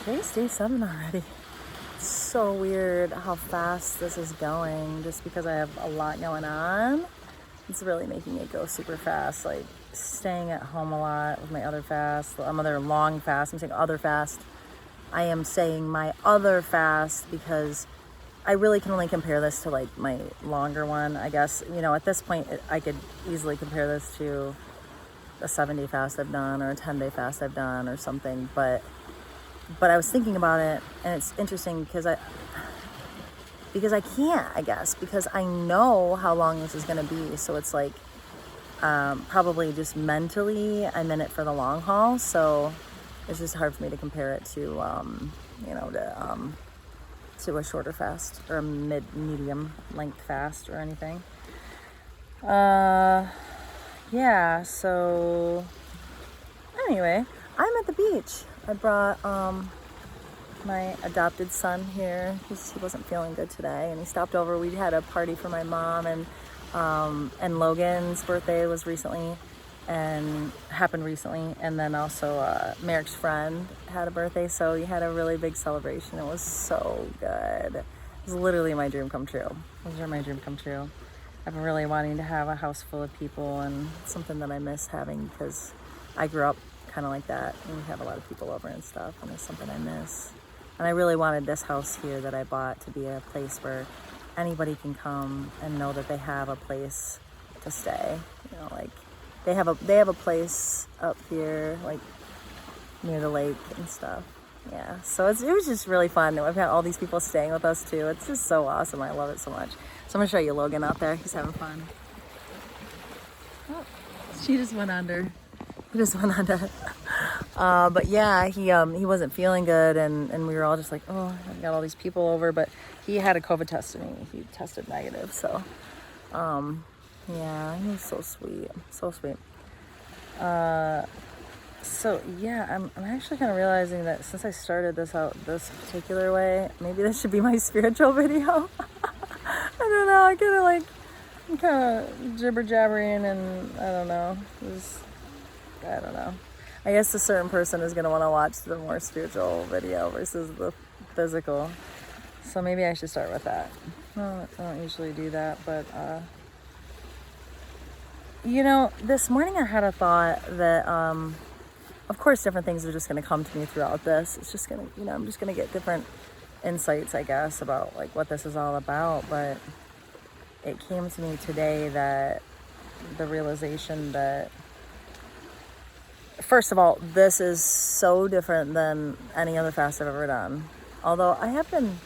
Today's day 7 already. It's so weird how fast this is going just because I have a lot going on. It's really making it go super fast. Like staying at home a lot with my other fast, other long fast. I'm saying other fast. I am saying my other fast because I really can only compare this to like my longer one. I guess, at this point, I could easily compare this to a 7-day fast I've done or a 10-day fast I've done or something. But I was thinking about it, and it's interesting because I can't, I guess, because I know how long this is going to be. So it's like probably just mentally I'm in it for the long haul. So it's just hard for me to compare it to to a shorter fast or a medium length fast or anything. Yeah, so anyway, I'm at the beach. I brought my adopted son here because he wasn't feeling good today, and he stopped over. We had a party for my mom, and Logan's birthday was happened recently, and then also Merrick's friend had a birthday, so we had a really big celebration. It was so good. It was literally my dream come true. It was my dream come true. I've been really wanting to have a house full of people, and it's something that I miss having because I grew up kind of like that, and we have a lot of people over and stuff, and it's something I miss. And I really wanted this house here that I bought to be a place where anybody can come and know that they have a place to stay. Like they have a place up here, like near the lake and stuff. Yeah, so it was just really fun. I've got all these people staying with us too. It's just so awesome. I love it so much. So I'm gonna show you Logan out there. He's having fun. Oh, she just went under. He just went under. But yeah, he wasn't feeling good, and we were all just like, oh, I got all these people over. But he had a COVID test, and he tested negative. So, yeah, he was so sweet, so sweet. So yeah, I'm actually kind of realizing that since I started this out this particular way, maybe this should be my spiritual video. I don't know. I'm kind of jibber jabbering, and I don't know. I don't know. I guess a certain person is going to want to watch the more spiritual video versus the physical. So maybe I should start with that. I don't usually do that, but this morning I had a thought that of course different things are just going to come to me throughout this. It's just going to, I'm just going to get different insights, I guess, about like what this is all about. But it came to me today that the realization that, first of all, this is so different than any other fast I've ever done. Although I have been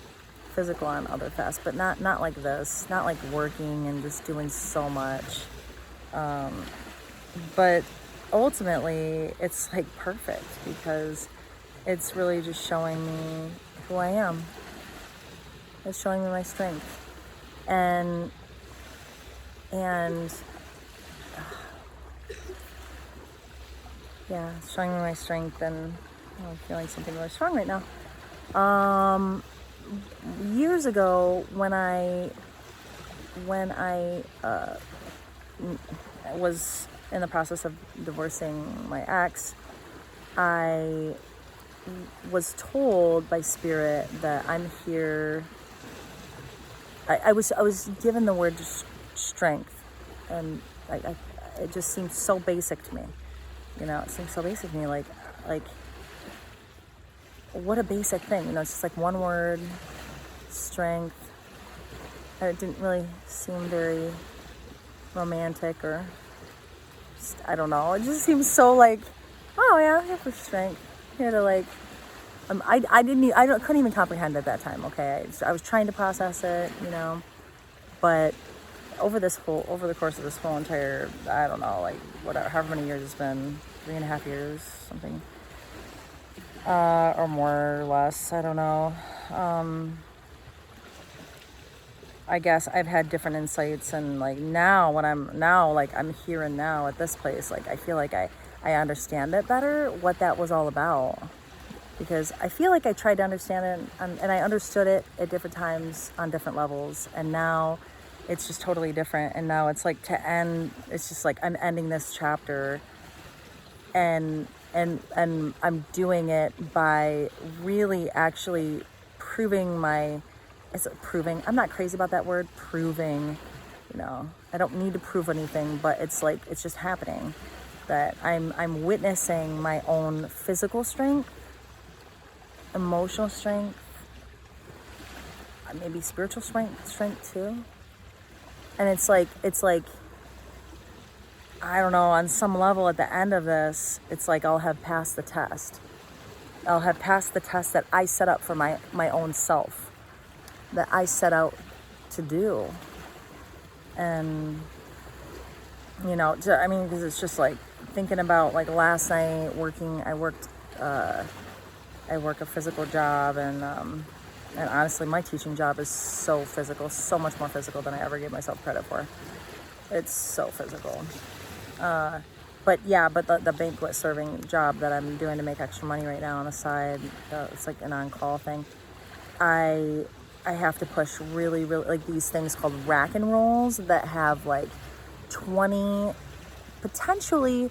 physical on other fasts, but not like this, not like working and just doing so much. But ultimately, it's like perfect because it's really just showing me who I am. It's showing me my strength. And yeah, it's showing me my strength, and I'm feeling something really strong right now. Years ago, when I was in the process of divorcing my ex, I was told by Spirit that I'm here. I was given the word strength, and it just seemed so basic to me. It seems so basic to me, like what a basic thing. It's just like one word, strength. And it didn't really seem very romantic, or I don't know. It just seems so like, oh yeah, I'm here for strength. Here to like, I couldn't even comprehend at that time. Okay, I was trying to process it, but over the course of this whole entire, I don't know, like whatever, however many years it's been, 3.5 years, something, or more or less, I don't know. I guess I've had different insights, and like now I'm here and now at this place, like I feel like I understand it better, what that was all about. Because I feel like I tried to understand it, and I understood it at different times on different levels, and now it's just totally different. And now it's like it's just like I'm ending this chapter, and and I'm doing it by really actually proving I'm not crazy about that word, proving, I don't need to prove anything, but it's like, it's just happening that I'm witnessing my own physical strength, emotional strength, maybe spiritual strength too. And it's like, I don't know, on some level at the end of this, it's like I'll have passed the test. I'll have passed the test that I set up for my own self, that I set out to do. And, because it's just like thinking about like last night I work a physical job, and honestly, my teaching job is so physical, so much more physical than I ever gave myself credit for. It's so physical. But the banquet serving job that I'm doing to make extra money right now on the side, it's like an on-call thing. I have to push really, really, like these things called rack and rolls that have like potentially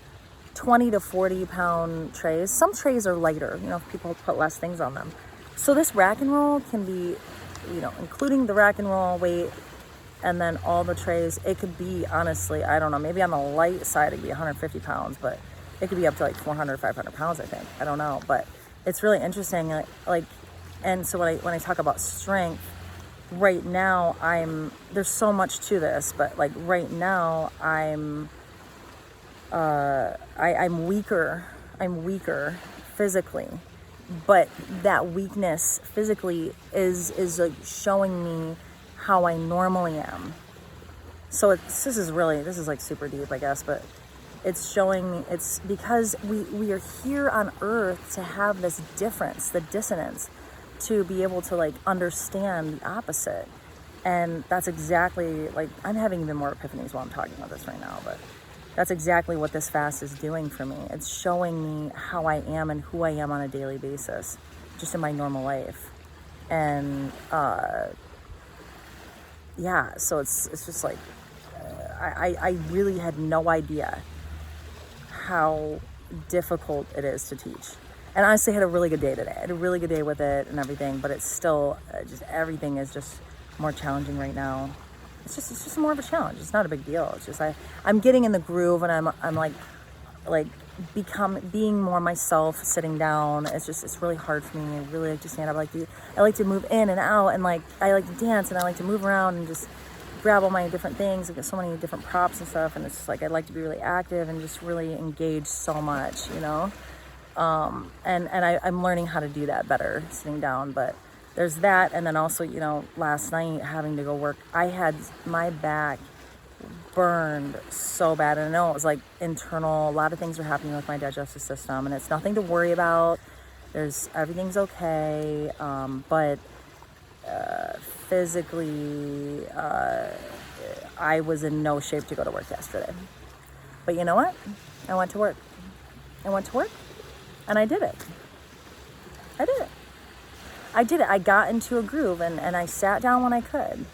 20 to 40 pound trays. Some trays are lighter, if people put less things on them. So this rack and roll can be, including the rack and roll weight and then all the trays, it could be, honestly, I don't know, maybe on the light side, it'd be 150 pounds, but it could be up to like 400, 500 pounds, I think. I don't know, but it's really interesting. And so when I talk about strength, right now there's so much to this, but like right now I'm weaker. I'm weaker physically, but that weakness physically is like showing me how I normally am. So this is like super deep, I guess, but it's showing me, it's because we are here on earth to have this difference, the dissonance, to be able to like understand the opposite. And that's exactly, like, I'm having even more epiphanies while I'm talking about this right now, but that's exactly what this fast is doing for me. It's showing me how I am and who I am on a daily basis, just in my normal life. And so it's just like, I really had no idea how difficult it is to teach. And honestly, I had a really good day today. I had a really good day with it and everything, but it's still just, everything is just more challenging right now. It's just more of a challenge. It's not a big deal. It's just, I'm getting in the groove, and I'm like being more myself, sitting down. It's really hard for me. I really like to stand up. I like to move in and out, and like, I like to dance, and I like to move around and just grab all my different things. I've got so many different props and stuff, and it's just like, I like to be really active and just really engage so much, and I'm learning how to do that better sitting down. But there's that, and then also, last night having to go work, I had my back burned so bad, and I know it was like internal. A lot of things are happening with my digestive system, and it's nothing to worry about. Everything's okay, but physically, I was in no shape to go to work yesterday. But you know what? I went to work, and I did it. I got into a groove, and I sat down when I could,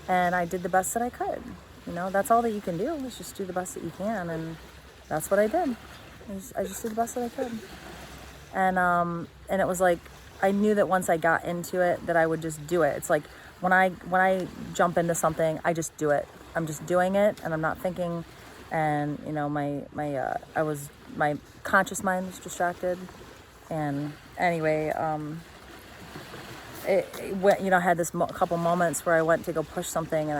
and I did the best that I could. That's all that you can do, is just do the best that you can, and that's what I did. I just did the best that I could. And it was like, I knew that once I got into it, that I would just do it. It's like, when I jump into something, I just do it. I'm just doing it, and I'm not thinking, and my conscious mind was distracted. And anyway, I had this couple moments where I went to go push something, and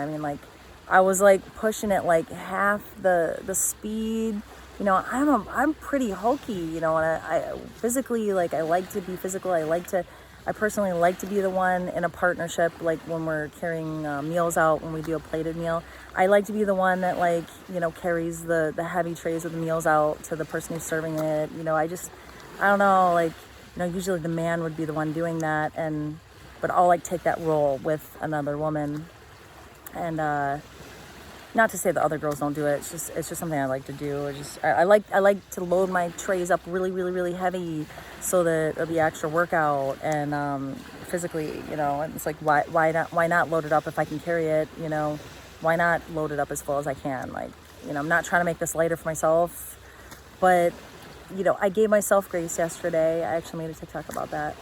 I was like pushing it like half the speed. I'm pretty hulky, and I physically, like, I like to be physical. I personally like to be the one in a partnership, like when we're carrying meals out, when we do a plated meal. I like to be the one that, like, carries the heavy trays of the meals out to the person who's serving it. I don't know, like, usually the man would be the one doing that, but I'll like take that role with another woman. And not to say the other girls don't do it. It's just something I like to do. I like to load my trays up really, really, really heavy, so that it'll be extra workout. And physically, it's like, why not load it up if I can carry it? Why not load it up as full as I can? Like, I'm not trying to make this lighter for myself, but I gave myself grace yesterday. I actually made a TikTok about that.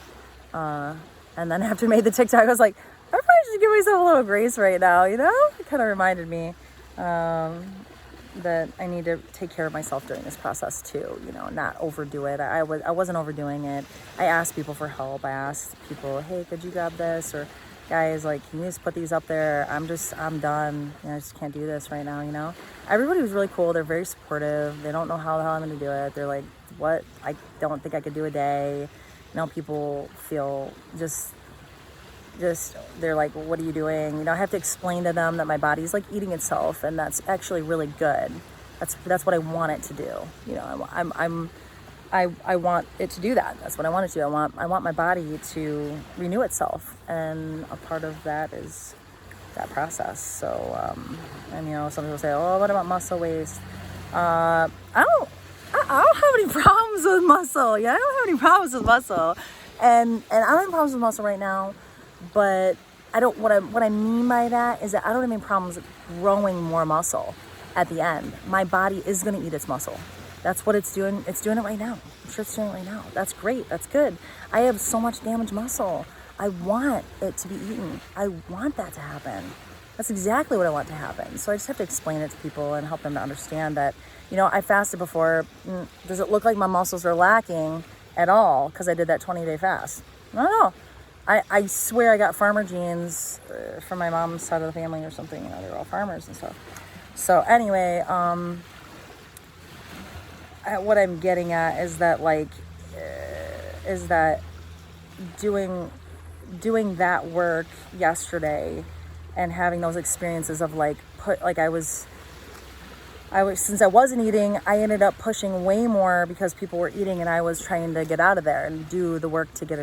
And then after I made the TikTok, I was like, I probably should give myself a little grace right now, It kind of reminded me that I need to take care of myself during this process too, not overdo it. I wasn't overdoing it. I asked people for help. I asked people, hey, could you grab this? Or guys, like, can you just put these up there? I'm done. I just can't do this right now, Everybody was really cool. They're very supportive. They don't know how the hell I'm going to do it. They're like, what? I don't think I could do a day. People feel just they're like, what are you doing? I have to explain to them that my body's like eating itself, and that's actually really good. That's what I want it to do. I want it to do that. That's what I want it to do. I want my body to renew itself, and a part of that is that process. So, and some people say, oh, what about muscle waste? I don't have any problems with muscle. Yeah, I don't have any problems with muscle, and I don't have problems with muscle right now. But what I mean by that is that I don't have any problems growing more muscle at the end. My body is going to eat its muscle. That's what it's doing. It's doing it right now. I'm sure it's doing it right now. That's great. That's good. I have so much damaged muscle. I want it to be eaten. I want that to happen. That's exactly what I want to happen. So I just have to explain it to people and help them to understand that, I fasted before. Does it look like my muscles are lacking at all because I did that 20-day fast? No. I swear I got farmer genes from my mom's side of the family or something. They were all farmers and stuff. So anyway, what I'm getting at is that doing that work yesterday and having those experiences of since I wasn't eating, I ended up pushing way more because people were eating, and I was trying to get out of there and do the work to get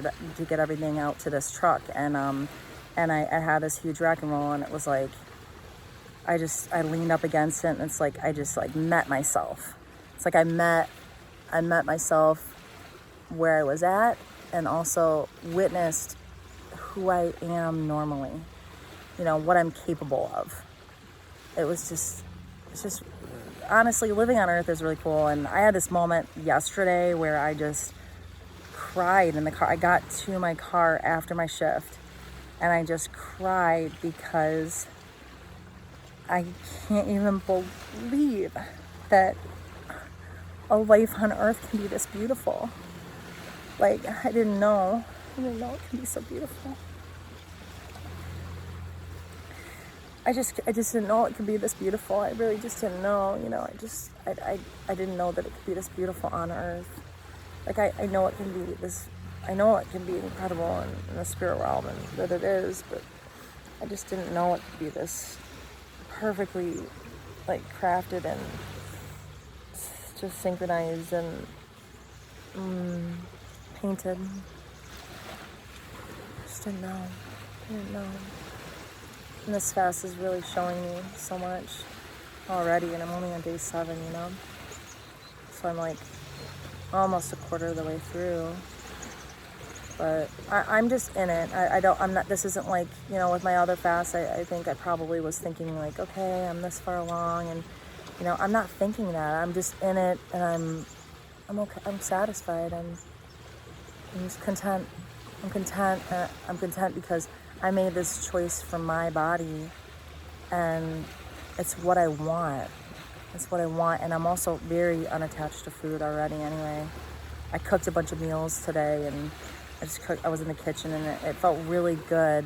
everything out to this truck. And I had this huge rock and roll, and it was like I leaned up against it, and it's like I just met myself. It's like I met myself where I was at, and also witnessed who I am normally. What I'm capable of. It's just honestly, living on earth is really cool. And I had this moment yesterday where I just cried in the car. I got to my car after my shift, and I just cried because I can't even believe that a life on earth can be this beautiful. I didn't know it can be so beautiful. I just didn't know it could be this beautiful. I really just didn't know, I didn't know that it could be this beautiful on earth. I know it can be this, I know it can be incredible in the spirit realm, and that it is, but I just didn't know it could be this perfectly crafted and just synchronized and painted. Just didn't know. And this fast is really showing me so much already, and I'm only on day 7, So I'm almost a quarter of the way through. But I'm just in it. This isn't with my other fast, I think I probably was thinking okay, I'm this far along, and, I'm not thinking that. I'm just in it, and I'm okay. I'm satisfied. I'm just content. I'm content because I made this choice for my body, and it's what I want. And I'm also very unattached to food already anyway. I cooked a bunch of meals today, and I was in the kitchen, and it felt really good.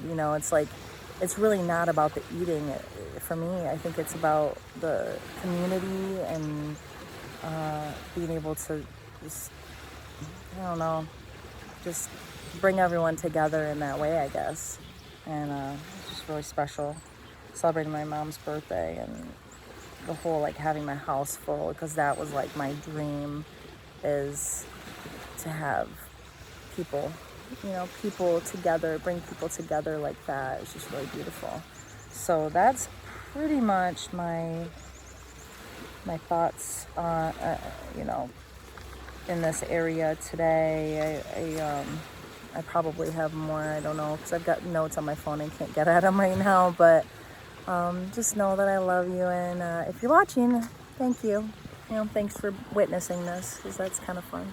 It's really not about the eating. For me, I think it's about the community and being able to just bring everyone together in that way, I guess. And it's just really special celebrating my mom's birthday, and the whole having my house full, because that was my dream, is to have people together, bring people together like that. It's just really beautiful. So that's pretty much my thoughts in this area today. I probably have more, I don't know, because I've got notes on my phone and can't get at them right now, but just know that I love you, and if you're watching, thank you. thanks for witnessing this, because that's kind of fun.